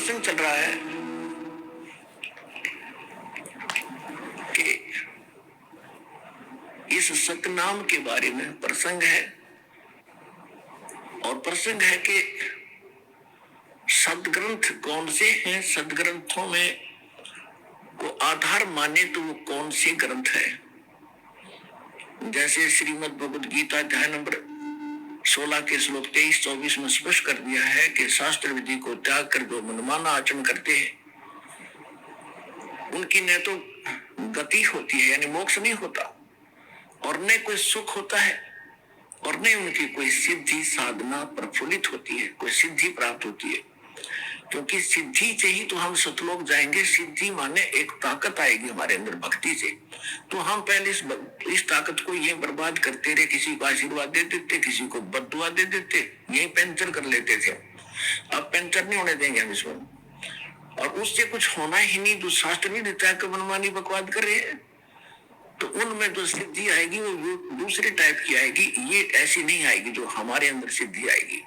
प्रसंग चल रहा है कि इस सतनाम के बारे में प्रसंग है, और प्रसंग है कि सदग्रंथ कौन से हैं, सदग्रंथों में को आधार माने तो वो कौन से ग्रंथ है। जैसे श्रीमद् भगवद गीता अध्याय नंबर 16 के श्लोक 23-24 में स्पष्ट कर दिया है कि शास्त्र विधि को त्याग कर जो मनमाना आचरण करते हैं उनकी न तो गति होती है यानी मोक्ष नहीं होता, और न कोई सुख होता है, और न उनकी कोई सिद्धि साधना प्रफुल्लित होती है, कोई सिद्धि प्राप्त होती है। क्योंकि सिद्धि से ही तो हम सतलोक जाएंगे। सिद्धि माने एक ताकत आएगी हमारे अंदर भक्ति से। तो हम पहले इस ताकत को ये बर्बाद करते रहे, किसी को आशीर्वाद दे देते, किसी को बद्दुआ दे देते, यही पेंचर कर लेते थे। अब पेंचर नहीं होने देंगे हम इसमें, और उससे कुछ होना ही नहीं। जो शास्त्र नहीं देता कि मनमानी बकवाद कर रहे हैं, तो उनमें जो सिद्धि आएगी वो दूसरे टाइप की आएगी, ये ऐसी नहीं आएगी जो हमारे अंदर सिद्धि आएगी।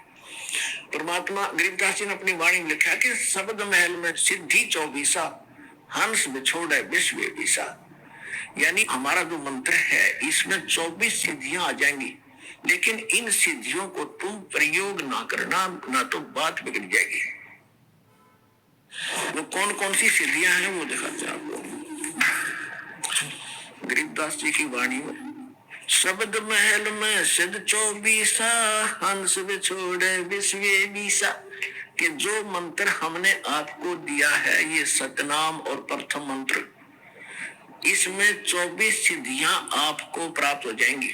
परमात्मा गरीबदास जी ने अपनी वाणी में लिखा कि शब्द महल में सिद्धि 24 हंस बिछोड़े विश्व विसा। यानी हमारा जो मंत्र है इसमें 24 सिद्धियां आ जाएंगी, लेकिन इन सिद्धियों को तुम प्रयोग ना करना, ना तो बात बिगड़ जाएगी। वो कौन कौन सी सिद्धियां हैं वो दिखाते हैं आपको गरीबदास जी की वाणी में। शब्द महल में सिद्ध 24 हंस बिछोड़े विश्व विसा। कि जो मंत्र हमने आपको दिया है ये सतनाम और प्रथम मंत्र, इसमें 24 सिद्धियां आपको प्राप्त हो जाएंगी।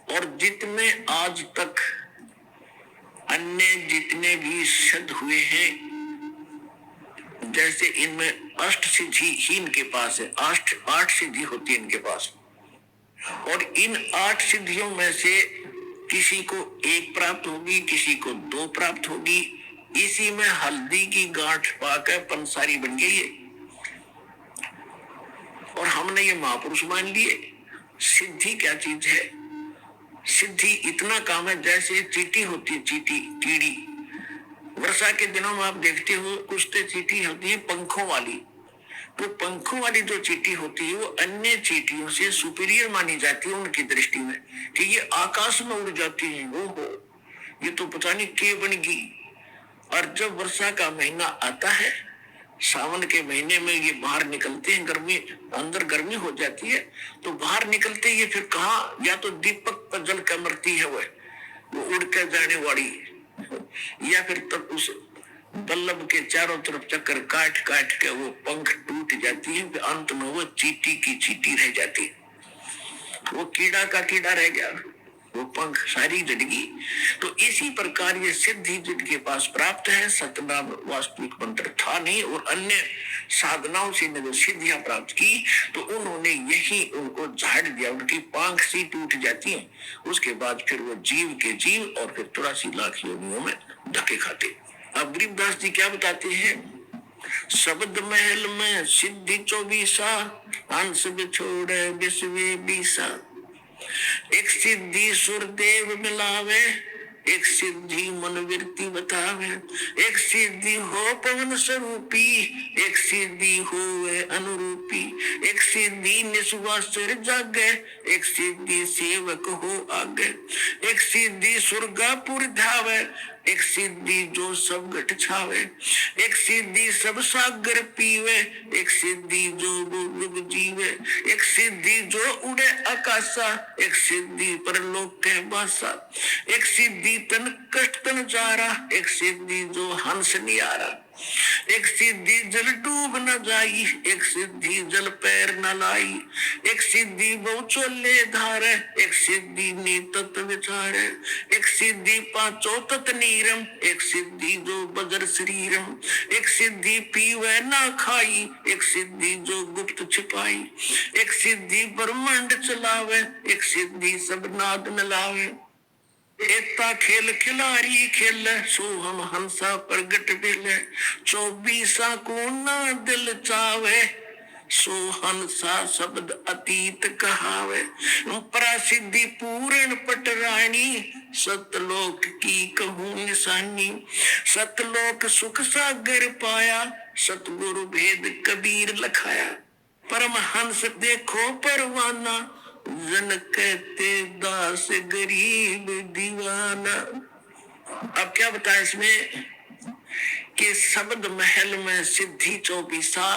और जितने आज तक अन्य जितने भी सिद्ध हुए हैं, जैसे इनमें अष्ट सिद्धि ही इनके पास है, 8 सिद्धि होती है इनके पास, और इन 8 सिद्धियों में से किसी को 1 प्राप्त होगी, किसी को 2 प्राप्त होगी। इसी में हल्दी की गांठ पाकर पंसारी बन गई है, और हमने ये महापुरुष मान लिए। सिद्धि क्या चीज है? सिद्धि इतना काम है जैसे चींटी होती है, चींटी कीड़ी। वर्षा के दिनों में आप देखते हो कुछ तो चींटी होती है पंखों वाली, तो पंखों वाली जो चींटी होती है वो अन्य चींटियों से सुपीरियर मानी जाती है उनकी दृष्टि में, कि ये आकाश में उड़ जाती है, वो हो ये तो पता नहीं क्या बन गई। और जब वर्षा का महीना आता है, सावन के महीने में ये बाहर निकलते हैं, गर्मी अंदर गर्मी हो जाती है, तो बाहर निकलते ये फिर कहाँ, या तो दीपक पर जल कर मरती है वो उड़ कर जाने वाली, या फिर तब उस बल्लभ के चारों तरफ चक्कर काट काट के वो पंख टूट जाती है, फिर अंत में वो चींटी की चींटी रह जाती है, वो कीड़ा का कीड़ा रह गया, वो पंख सारी जड़गी। तो इसी प्रकार ये सिद्धि जिनके पास प्राप्त है, सतनाम वास्तविक मंत्र था नहीं, और अन्य साधनाओं से जो सिद्धियां प्राप्त की तो उन्होंने यही उनको झाड़ दिया, उनकी पांख सी टूट जाती है। उसके बाद फिर वो जीव के जीव और फिर 83 लाख योनियों में धक्के खाते। अब गरीबदास जी क्या बताते हैं? शब्द महल में सिद्धि 24 हंस बिछोड़े विश्व विसा। एक सिद्धि सुरदेव मिलावे, एक सिद्धि मनोवृत्ति बतावे, एक सिद्धि हो पवन स्वरूपी, एक सिद्धि हो अनुरूपी, एक सिद्धि निस्वासर जागे, एक सिद्धि सेवक हो आगे, एक सिद्धि स्वर्गापुर धावे, एक सिद्धि जो सब घट छावे, एक सिद्धि सब सागर पीवे, एक सिद्धि जो युग जीवे, एक सिद्धि जो उड़े आकाशा, एक सिद्धि परलोक के बासा, एक सिद्धि तन कष्ट तन जारा, एक सिद्धि जो हंस नियारा, एक सिद्धि जल डूब न जाई, एक सिद्धि जल पैर न लाई, एक सिद्धि बहु चोले धारे, एक सिद्धि नीतत विचारे, एक सिद्धि पांचों तत नीरम, एक सिद्धि जो बजर शरीरम, एक सिद्धि पीवे ना खाई, एक सिद्धि जो गुप्त छिपाई, एक सिद्धि ब्रह्मांड चलावे, एक सिद्धि सब नाद मिलावे, एकता खेल खिलारी खेल, सो हम हंसा प्रगट बिल, 24 को ना दिल चावे, सो हंसा शब्द अतीत कहावे। प्रसिद्धि पूर्ण पटरानी सतलोक की कहूँ निशानी। सतलोक सुख सागर पाया सतगुरु भेद कबीर लखाया। परमहंस देखो परवाना जन कहते दास गरीब दीवाना। अब क्या बताया इसमें कि शब्द महल में सिद्धि चौबीसा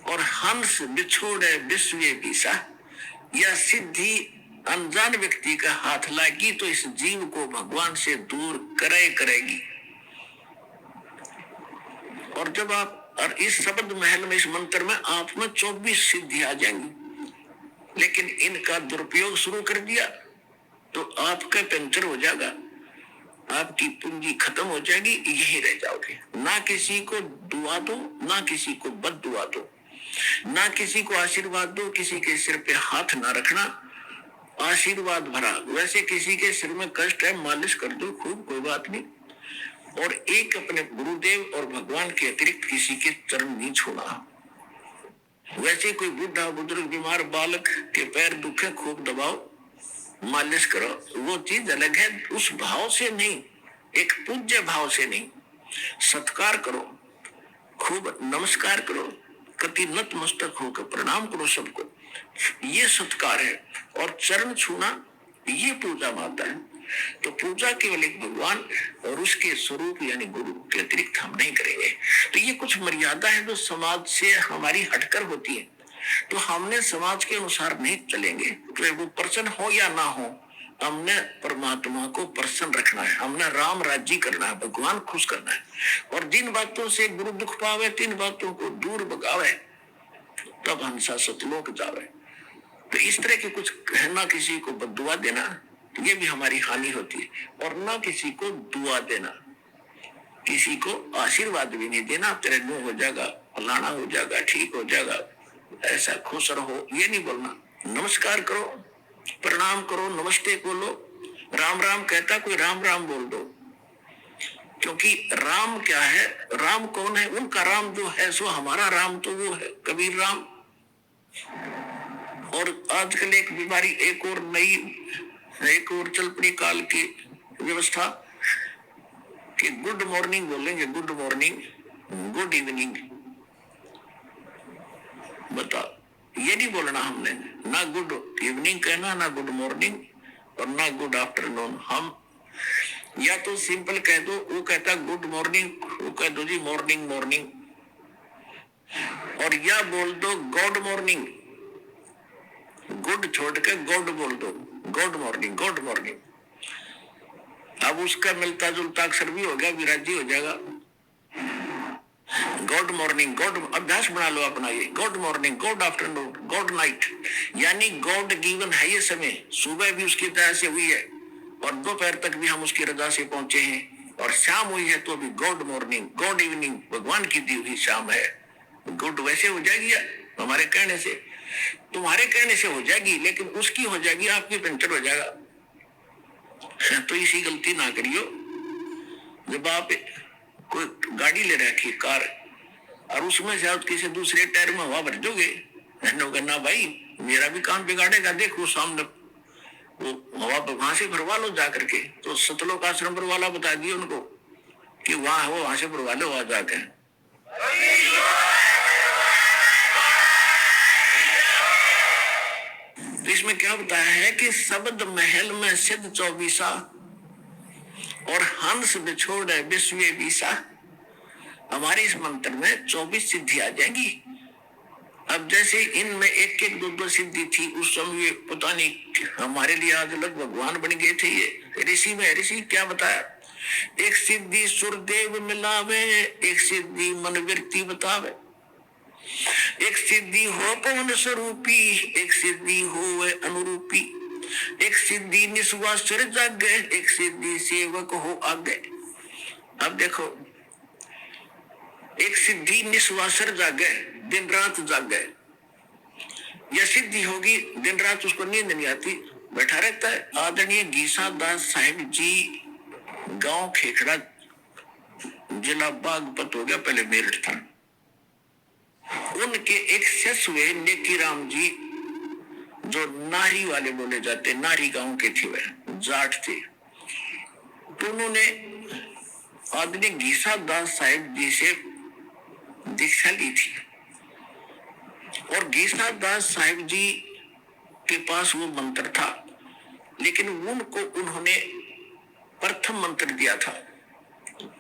और हंस बिछोड़े विश्व बीसा। यह सिद्धि अनजान व्यक्ति का हाथ लागी तो इस जीव को भगवान से दूर करेगी। और जब आप और इस शब्द महल में इस मंत्र में आप में 24 सिद्धि आ जाएंगी, लेकिन इनका दुरुपयोग शुरू कर दिया तो आपका पंचर हो जाएगा, आपकी पूंजी खत्म हो जाएगी, यही रह जाओगे। ना किसी को दुआ दो, ना किसी को बद दुआ दो, ना किसी को आशीर्वाद दो, किसी के सिर पे हाथ ना रखना, आशीर्वाद भरा। वैसे किसी के सिर में कष्ट है, मालिश कर दो खूब, कोई बात नहीं। और एक अपने गुरुदेव और भगवान के अतिरिक्त किसी के चरण नहीं छूना। वैसे कोई बुढ़ा बुजुर्ग बीमार बालक के पैर दुखे, खूब दबाओ, मालिश करो, वो चीज अलग है। उस भाव से नहीं, एक पूज्य भाव से नहीं, सत्कार करो, खूब नमस्कार करो, कति नतमस्तक होकर प्रणाम करो सबको, ये सत्कार है। और चरण छूना ये पूजा माता है। तो पूजा केवल एक भगवान और उसके स्वरूप यानी गुरु के अतिरिक्त हम नहीं करेंगे। तो ये कुछ मर्यादा है जो समाज से हमारी हटकर होती है, तो हमने समाज के अनुसार नहीं चलेंगे। तो वो प्रसन्न हो या ना हो, हमने परमात्मा को प्रसन्न रखना है, हमने राम राज्य करना है, भगवान खुश करना है। और जिन बातों से गुरु दुख पावे, तीन बातों को दूर भगावे, तब हंसा सतलोक जावे। तो इस तरह के कुछ कहना, किसी को बद्दुआ देना, ये भी हमारी हानि होती है। और ना किसी को दुआ देना, किसी को आशीर्वाद भी नहीं देना, तेरे मुंह हो जाएगा, फलाना हो जाएगा, ठीक हो जाएगा, ऐसा खुश रहो, ये नहीं बोलना। नमस्कार करो, प्रणाम करो, नमस्ते बोलो, राम राम कहता कोई राम राम बोल दो। क्योंकि राम क्या है, राम कौन है? उनका राम जो है सो हमारा राम तो वो है कबीर राम। और आजकल एक बीमारी, एक और नई, एक और चल पड़ी काल की व्यवस्था कि गुड मॉर्निंग बोलेंगे, गुड मॉर्निंग, गुड इवनिंग। बताओ, ये नहीं बोलना हमने, ना गुड इवनिंग कहना, ना गुड मॉर्निंग और ना गुड आफ्टरनून। हम या तो सिंपल कह दो, वो कहता गुड मॉर्निंग, वो कह दो जी मॉर्निंग मॉर्निंग, और या बोल दो गॉड मॉर्निंग, गुड छोड़ के गॉड बोल दो, गुड मॉर्निंग, गुड मॉर्निंग। अब उसका मिलता जुलता अक्षर भी हो गया, विराजी हो जाएगा। गुड मॉर्निंग, गुड, अभ्यास बना लो अपना ये, good morning, good afternoon, good night. यानी गॉड गिवन है ये समय, सुबह भी उसकी तरह से हुई है और दोपहर तक भी हम उसकी रजा से पहुंचे हैं, और शाम हुई है तो भी गुड मॉर्निंग, गुड इवनिंग, भगवान की दी हुई शाम है। गुड वैसे हो जाएगी हमारे कहने से, तुम्हारे कहने से हो जाएगी, लेकिन उसकी हो जाएगी, आपकी पंचर हो जाएगा। तो इसी गलती ना करियो। जब आप कोई गाड़ी ले रखी कार और उसमें से आप किसी दूसरे टायर में हवा भर दोगे, ना भाई मेरा भी काम बिगाड़ेगा, देखो सामने वो हवा वहां से भरवा लो जा करके। तो सतलोक आश्रम पर वाला बता दिए उनको कि वहां हो, वहां से भरवा लो वहां जाके। इसमें क्या बताया है कि शब्द महल में सिद्ध चौबीसा और हंस बिछोड़े विश्व बीसा। हमारे इस मंत्र में 24 सिद्धि आ जाएंगी। अब जैसे इनमें एक एक दो दो सिद्धि थी, उस समय पता नहीं हमारे लिए आज अलग भगवान बन गए थे। ये ऋषि में ऋषि क्या बताया, एक सिद्धि सुरदेव मिलावे, एक सिद्धि मन वृत्ति बतावे, एक सिद्धि हो पवन स्वरूपी, एक सिद्धि हो अनुरूपी, एक सिद्धि निस्वा सिर जागे, एक सिद्धि सेवक हो आगे। अब देखो, एक सिद्धि निस्वा सिर जागे, दिन रात जागे, यह सिद्धि होगी, दिन रात उसको नींद नहीं आती, बैठा रहता है। आदरणीय गीसा दास साहिब जी, गांव खेखड़ा, जिला बागपत हो गया, पहले मेरठ था। उनके एक शिष्य हुए नेकी राम जी, जो नारी वाले बोले जाते, नारी गांव के थे, वह जाट थे। तो उन्होंने आदमी घीसा दास साहिब जी से दीक्षा ली थी, और घीसा दास साहिब जी के पास वो मंत्र था, लेकिन उनको उन्होंने प्रथम मंत्र दिया था,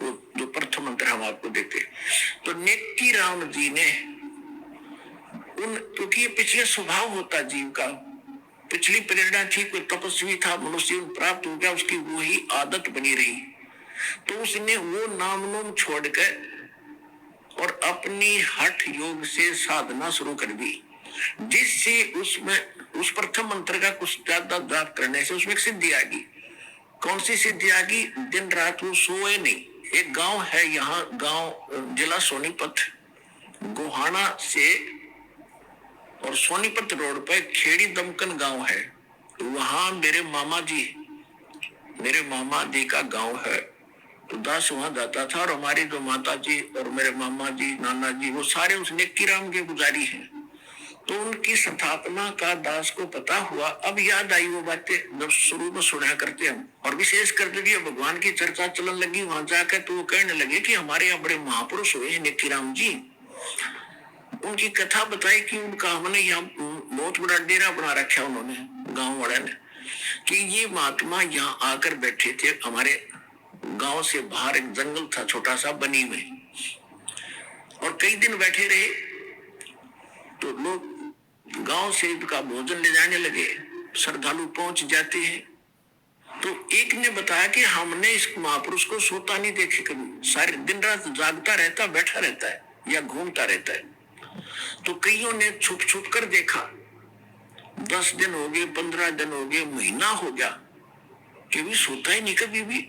वो जो प्रथम मंत्र हम आपको देते। तो नेकी राम जी ने क्योंकि ये पिछले स्वभाव होता जीव का, पिछली प्रेरणा थी, कोई तपस्वी था, मनुष्य प्राप्त हो गया, उसकी वही आदत बनी रही, तो उसने वो नाम नोम छोड़कर और अपनी हठ योग से साधना शुरू कर दी, जिससे उसमें उस प्रथम मंत्र का कुछ ज्यादा जाप करने से उसमें एक सिद्धि आ गई। कौन सी सिद्धि आ गई? दिन रात वो सोए नहीं। एक गांव है यहाँ, गांव जिला सोनीपत, गोहाना से और सोनीपत रोड पे खेड़ी दमकन गांव है, तो वहां मेरे मामा जी का गांव है। तो दास वहां जाता था, और हमारी जो माता जी और मेरे मामा जी, नाना जी, वो सारे उस नेकी राम के पुजारी हैं। तो उनकी स्थापना का दास को पता हुआ। अब याद आई वो बातें जब शुरू में सुना करते हम, और विशेष कर जब भगवान की चर्चा चलन लगी वहां जाकर, तो वो कहने लगे कि हमारे यहाँ बड़े महापुरुष हुए हैं नेकी राम जी। उनकी कथा बताई कि उनका हमने यहाँ बहुत बड़ा डेरा बना रखा उन्होंने, गांव वाले ने, कि ये महात्मा यहाँ आकर बैठे थे। हमारे गांव से बाहर एक जंगल था छोटा सा बनी में, और कई दिन बैठे रहे। तो लोग गांव से इनका भोजन ले जाने लगे, श्रद्धालु पहुंच जाते हैं। तो एक ने बताया कि हमने इस महापुरुष को सोता नहीं देखे कभी, सारे दिन रात जागता रहता, बैठा रहता है या घूमता रहता है। तो कईयों ने छुप छुप कर देखा, 10 दिन हो गए, 15 दिन हो गए, महीना हो गया, कि भी सोता ही नहीं कभी भी।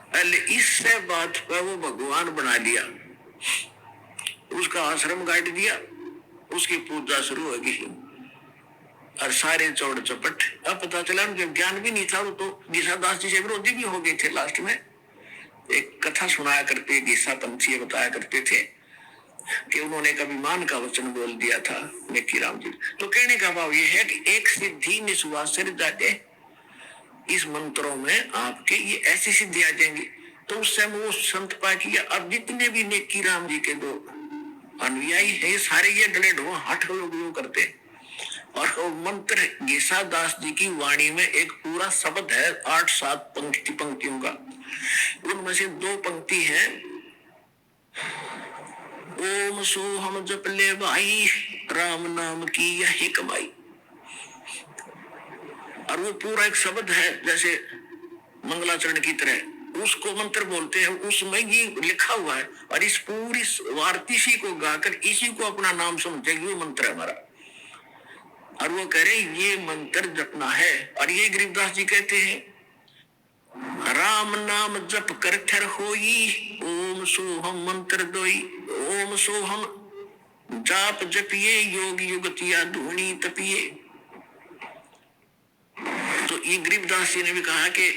पहले इससे बात पर वो भगवान बना लिया, उसका आश्रम गाड़ दिया, उसकी पूजा शुरू हो गई, और सारे चौड़ चपट। अब पता चला उनके ज्ञान भी नहीं था, वो तो गीसा दास जी से विरोधी भी हो गए थे। लास्ट में एक कथा सुनाया करते, गीसा पंथी बताया करते थे कि उन्होंने कभी मान का वचन बोल दिया था नेकी राम जी। तो कहने का भाव ये है कि एक सिद्धि निस्वासर जाते, इस मंत्रों में आपके ये ऐसी सिद्धि आ जाएंगी। तो उस समय वो संत पा किया। अब जितने भी नेकी राम जी के दो अनुयायी है, सारे ये डले ढो हठ लोग करते। और मंत्र गीसा दास जी की वाणी में एक पूरा शब्द है, 8-7 पंक्तियों का। उनमें से 2 पंक्ति है, ओम सोहम जप ले भाई, राम नाम की यही कमाई। और वो पूरा एक शब्द है, जैसे मंगलाचरण की तरह उसको मंत्र बोलते हैं, उसमें ये लिखा हुआ है। और इस पूरी वार्तिशी को गाकर इसी को अपना नाम समझे, ये मंत्र है हमारा। और वो कह रहे ये मंत्र जपना है। और ये गरीबदास जी कहते हैं, राम नाम जप कर थर होई, ओम सोहम मंत्र दोई। ओम सोहम जाप जपिए, योग युगतिया धूनी तपिए। तो ये गरीबदास जी ने भी कहा कि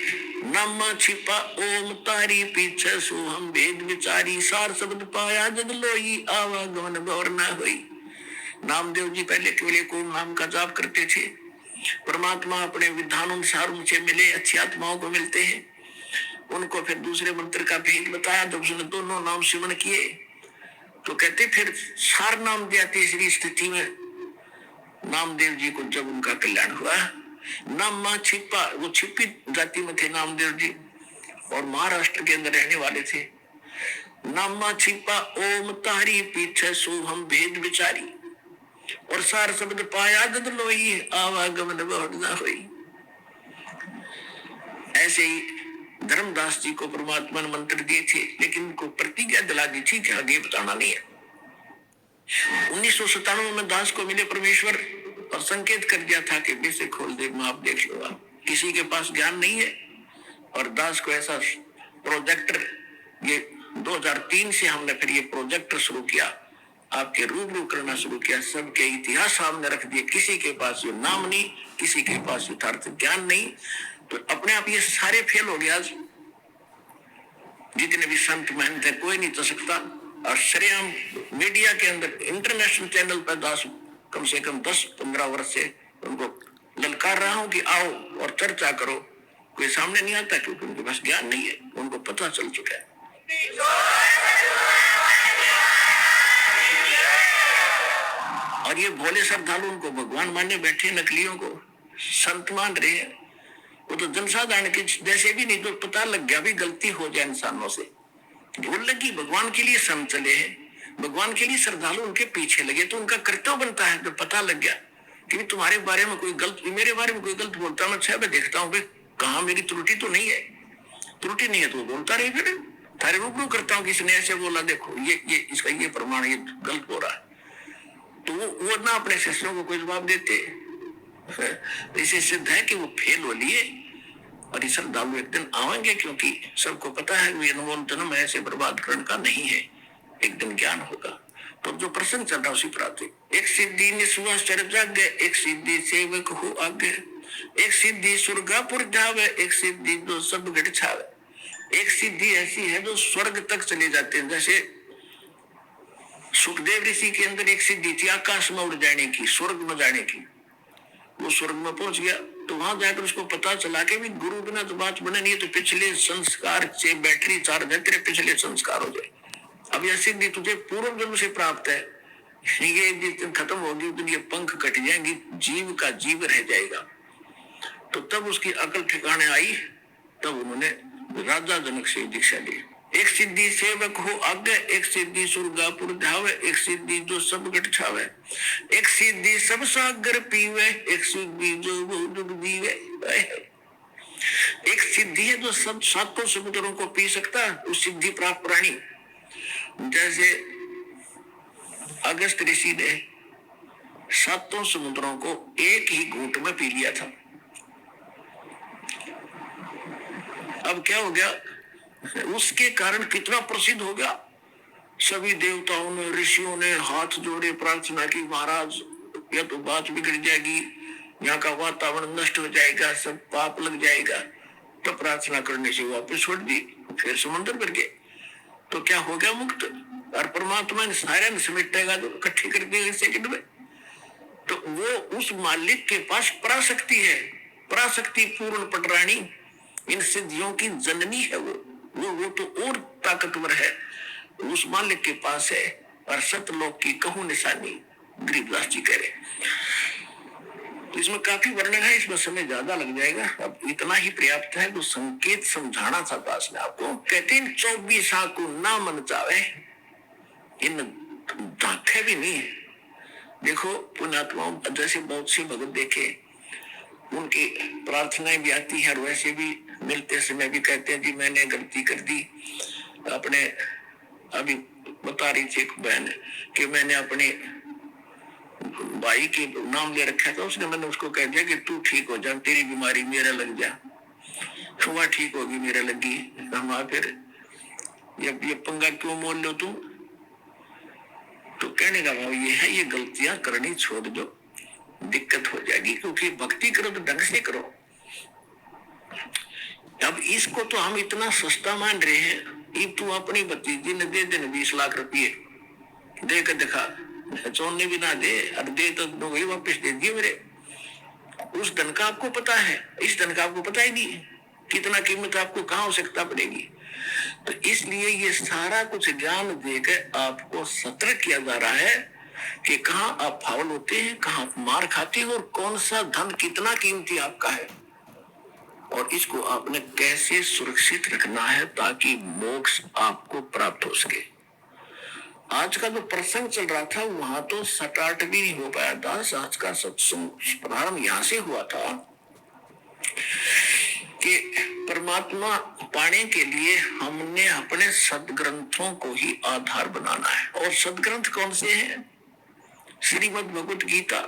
नामा छिपा ओम तारी, पीछे सोहम भेद विचारी, सार शब्द पाया जद लोई, आवागमन गौर न होई। नामदेव जी पहले केवल एक ओम नाम का जाप करते थे। परमात्मा अपने विधान अनुसार उनसे मिले, अच्छी आत्माओं को मिलते हैं। उनको फिर दूसरे मंत्र का भेद बताया, जब उसने दोनों नाम सिमरण किए तो कहते फिर सार नाम दिया। तीसरी स्थिति में नामदेव जी को जब उनका कल्याण हुआ, नामा छिपा, वो छिपी जाति में थे नामदेव जी, और महाराष्ट्र के अंदर रहने वाले थे। नामा छिपा ओम तारी, पीछे सोहम भेद विचारी, और सार शब्द पाया जद लोई, आवागमन बहुत ना हुई। ऐसे ही धर्मदास जी को परमात्मा ने मंत्र दिए थे, लेकिन उनको प्रतिज्ञा दिला दी थी कि आगे बताना नहीं है। 1997 में दास को मिले परमेश्वर, और संकेत कर दिया था कि बेसे खोल दे, आप देख लो। किसी के पास ज्ञान नहीं है, और दास को ऐसा प्रोजेक्टर, ये 2003 से हमने फिर ये प्रोजेक्टर शुरू किया, आपके रूबरू करना शुरू किया, सबके इतिहास सामने रख दिए। किसी के पास ये नाम नहीं, किसी के पास यथार्थ ज्ञान नहीं, तो अपने आप ये सारे फेल हो गया। जितने भी संत महंत है, कोई नहीं तो सकता। और श्रेयम मीडिया के अंदर इंटरनेशनल चैनल पर कम से कम 10-15 वर्ष से उनको ललकार रहा हूं कि आओ और चर्चा करो। कोई सामने नहीं आता क्योंकि उनके पास ज्ञान नहीं है, उनको पता चल चुका है। और ये भोले श्रद्धालु उनको भगवान मानने बैठे, नकलियों को संत मान रहे हैं। वो तो जनसाधारण के जैसे भी नहीं, तो पता लग गया भी गलती हो जाए इंसानों से, भूल लगी, भगवान के लिए संत चले हैं, भगवान के लिए श्रद्धालु उनके पीछे लगे, तो उनका कर्तव्य बनता है। जब पता लग गया कि तुम्हारे बारे में कोई गलत, मेरे बारे में कोई गलत बोलता, मैं अच्छा देखता हूँ भाई कहाँ मेरी त्रुटि तो नहीं है, त्रुटि नहीं है तो बोलता रहे, फिर थारे रूबरू करता हूँ किसने ऐसे बोला, देखो ये इसका ये प्रमाण, ये गलत हो रहा है, तो वो ना अपने शिष्यों को कोई जवाब देते। इसे सिद्ध है कि वो फेल हो लिए और इस श्रद्धालु एक दिन आएंगे, क्योंकि सबको पता है ये अनमोल जन्म ऐसे बर्बाद करने का नहीं है, एक दिन ज्ञान होगा। तो जो प्रसंग चल रहा उसी प्राप्ति, एक सिद्धि निश्वास चर्चा गए, एक सिद्धि सेवक हो आगे, एक सिद्धि स्वर्गापुर जावे, एक सिद्धि जो सब घट छावे। एक सिद्धि ऐसी है जो स्वर्ग तक चले जाते हैं, जैसे सुखदेव ऋषि के अंदर एक सिद्धि थी आकाश में उड़ जाने की, स्वर्ग में जाने की। वो स्वर्ग में पहुंच गया तो वहां जाकर उसको पता चला कि भी गुरु बिना तो बात बने नहीं, तो पिछले संस्कार से बैटरी चार्ज है, तेरे पिछले संस्कार हो जाए। अब यह सिद्धि तुझे पूर्व जन्म से प्राप्त है, ये जिस दिन खत्म होगी उस दिन ये पंख कट जाएंगी, जीव का जीव रह जाएगा। तो तब उसकी अकल ठिकाने आई, तब उन्होंने राजा जनक से दीक्षा ली। एक सिद्धि सेवक हो आगे, एक सिद्धि स्वर्गापुर जावे, एक सिद्धि जो सब घट छावे, एक सिद्धि सब सागर पीवे, एक सिद्धि जो बहुत जीवे। एक सिद्धि है जो सब सातों समुद्रों को पी सकता है, उस सिद्धि प्राप्त प्राणी। जैसे अगस्त ऋषि ने सातों समुद्रों को एक ही घूंट में पी लिया था। अब क्या हो गया, उसके कारण कितना प्रसिद्ध हो गया, सभी देवताओं ने, ऋषियों ने हाथ जोड़े, प्रार्थना की, महाराज यह तो बात बिगड़ जाएगी, यहाँ का वातावरण नष्ट हो जाएगा, सब पाप लग जाएगा। तो प्रार्थना करने से वापस छोड़ दी, फिर समुद्र भर गए, तो क्या हो गया, मुक्त। और परमात्मा ने सारे समेटेगा तो इकट्ठे कर देगा सेकंड में। तो वो उस मालिक के पास पराशक्ति है, पराशक्ति पूर्ण पटरानी, इन सिद्धियों की जननी है वो तो और ताकतवर है, उस मालिक के पास है। और सतलोक की कहूं निशानी, गरीबदास जी कह रहे। तो इसमें काफी वर्णन है, इसमें समय ज्यादा लग जाएगा, अब इतना ही पर्याप्त है। तो संकेत समझाना था दास ने आपको। कहते हैं 24 को ना मन चावे, इन दाखे भी नहीं है। देखो पुण्यात्माओं, जैसे बहुत से भगत देखे, उनकी प्रार्थनाएं भी आती है और वैसे भी मिलते समय भी कहते हैं जी मैंने गलती कर दी। अपने अभी बता रही थी एक बहन कि मैंने अपने भाई के नाम ले रखा था, उसने, मैंने उसको कह दिया कि तू ठीक हो जा, तेरी बीमारी मेरा लग जा, वह ठीक होगी मेरा लगी। हम फिर ये पंगा क्यों मोल लो तुम? तो कहने का भाव ये है, ये गलतियां करनी छोड़ दो, दिक्कत हो जाएगी, क्योंकि भक्ति करो तो ढंग से करो। अब इसको तो हम इतना सस्ता मान रहे हैं, ये तू अपनी भतीजी ने दे देने 20 लाख रुपये दे कर दिखा, चोरने भी ना दे, और दे तो वही वापस दे दिए मेरे। उस धन का आपको पता है, इस धन का आपको पता ही नहीं कितना कीमत आपको कहाँ आवश्यकता पड़ेगी। तो इसलिए ये सारा कुछ ज्ञान देकर आपको सतर्क किया जा रहा है कि कहाँ आप फाउल होते हैं, कहाँ आप मार खाते हैं, और कौन सा धन कितना कीमती आपका है, और इसको आपने कैसे सुरक्षित रखना है ताकि मोक्ष आपको प्राप्त हो सके। आज का जो प्रसंग चल रहा था वहां तो स्टार्ट भी नहीं हो पाया दास। आज का सत्संग प्रारंभ यहां से हुआ था कि परमात्मा पाने के लिए हमने अपने सदग्रंथों को ही आधार बनाना है। और सदग्रंथ कौन से हैं? श्रीमद् भगवत गीता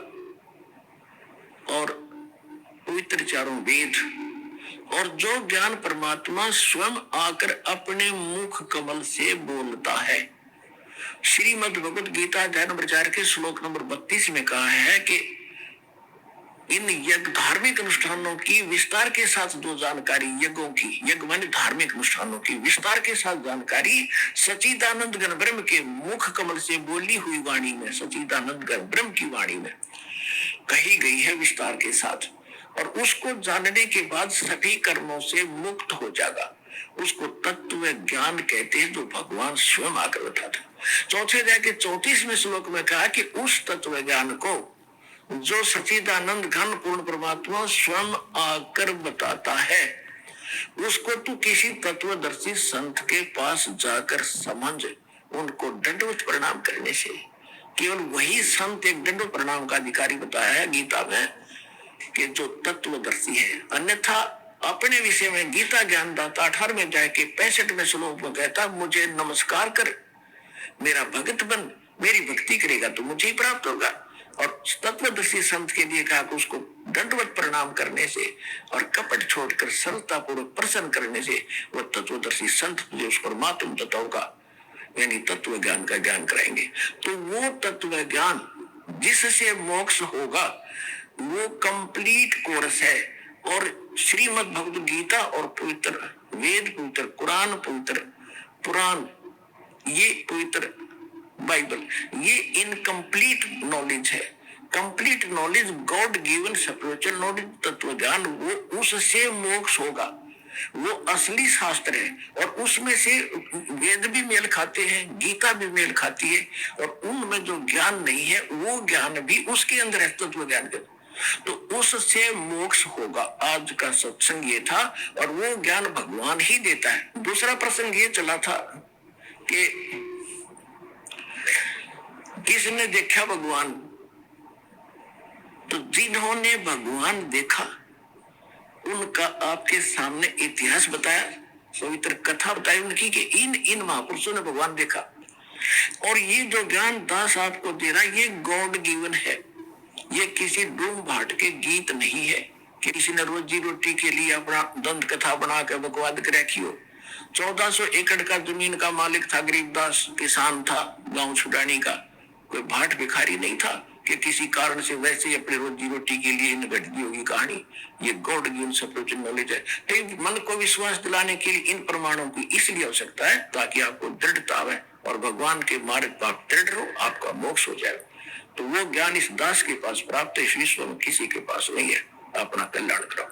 और पवित्र चारों वेद, और जो ज्ञान परमात्मा स्वयं आकर अपने मुख कमल से बोलता है। श्रीमद् भगवत गीता अध्याय नंबर 4 के श्लोक नंबर 32 में कहा है कि इन यज्ञ धार्मिक अनुष्ठानों की विस्तार के साथ जो जानकारी, यज्ञों की, यज्ञ माने धार्मिक अनुष्ठानों की विस्तार के साथ जानकारी सच्चिदानंद घन ब्रह्म के मुख कमल से बोली हुई वाणी में, सच्चिदानंद घन ब्रह्म की वाणी में कही गई है विस्तार के साथ। और उसको जानने के बाद सभी कर्मों से मुक्त हो जाएगा। उसको तत्व ज्ञान कहते हैं, जो भगवान स्वयं आकर बताता। चौथे अध्याय के 34वें श्लोक में कहा कि उस तत्व ज्ञान को जो सच्चिदानंद घन पूर्ण परमात्मा स्वयं आकर बताता है, उसको तू किसी तत्वदर्शी संत के पास जाकर समझ। उनको दंडवत प्रणाम करने से, केवल वही संत एक दंडवत प्रणाम का अधिकारी बताया है गीता में कि जो तत्वदर्शी है। अन्यथा अपने विषय में गीता ज्ञानदाता 18वें अध्याय के 65वें श्लोक में कहता, मुझे नमस्कार कर, मेरा भगत बन, मेरी भक्ति करेगा तो मुझे ही प्राप्त होगा। और तत्वदर्शी संत के लिए कहा कि उसको दंडवत प्रणाम करने से और कपट छोड़कर सरलता पूर्वक प्रसन्न करने से वह तत्वदर्शी संत तुझे उस परमात्म तत्व का यानी तत्व ज्ञान का ज्ञान कराएंगे। तो वो तत्व ज्ञान जिससे मोक्ष होगा वो कंप्लीट कोर्स है। और श्रीमद् भगवद गीता और पवित्र वेद, पवित्र कुरान, पवित्र पुराण, ये पवित्र बाइबल, ये इनकम्प्लीट नॉलेज है। Complete knowledge God given spiritual knowledge, तत्व ज्ञान, वो उससे मोक्ष होगा। वो असली शास्त्र है और उसमें से वेद भी मेल खाते हैं, गीता भी मेल खाती है। और उनमें जो ज्ञान नहीं है वो ज्ञान भी उसके अंदर है, तत्व ज्ञान के। तो उससे मोक्ष होगा। आज का सत्संग ये था और वो ज्ञान भगवान ही देता है। दूसरा प्रसंग ये चला था कि किसने देखा भगवान, तो जिन्होंने भगवान देखा उनका आपके सामने इतिहास बताया, पवित्र कथा बताई उनकी कि इन महापुरुषों ने भगवान देखा। और ये जो ज्ञान दास आपको दे रहा है ये गॉड गिवन है। ये किसी डूम भाट के गीत नहीं है कि किसी ने रोजी रोटी के लिए अपना दंत कथा बना कर बकवाद कर रखी हो। 1400 एकड़ का जमीन का मालिक था, गरीबदास किसान था, गांव छुड़ानी का, कोई भाट भिखारी नहीं था कि किसी कारण से वैसे ही अपनी रोजी रोटी के लिए घट दी होगी कहानी। ये गॉड गिवन स्पिरिचुअल नॉलेज है। तो मन को विश्वास दिलाने के लिए इन प्रमाणों की इसलिए आवश्यकता है ताकि आपको दृढ़ता आवे और भगवान के मार्ग पर आप दृढ़ रहो, आपका मोक्ष हो जाएगा। तो वो ज्ञान इस दास के पास प्राप्त है, इस विश्व में किसी के पास नहीं है। अपना कल्याण करो।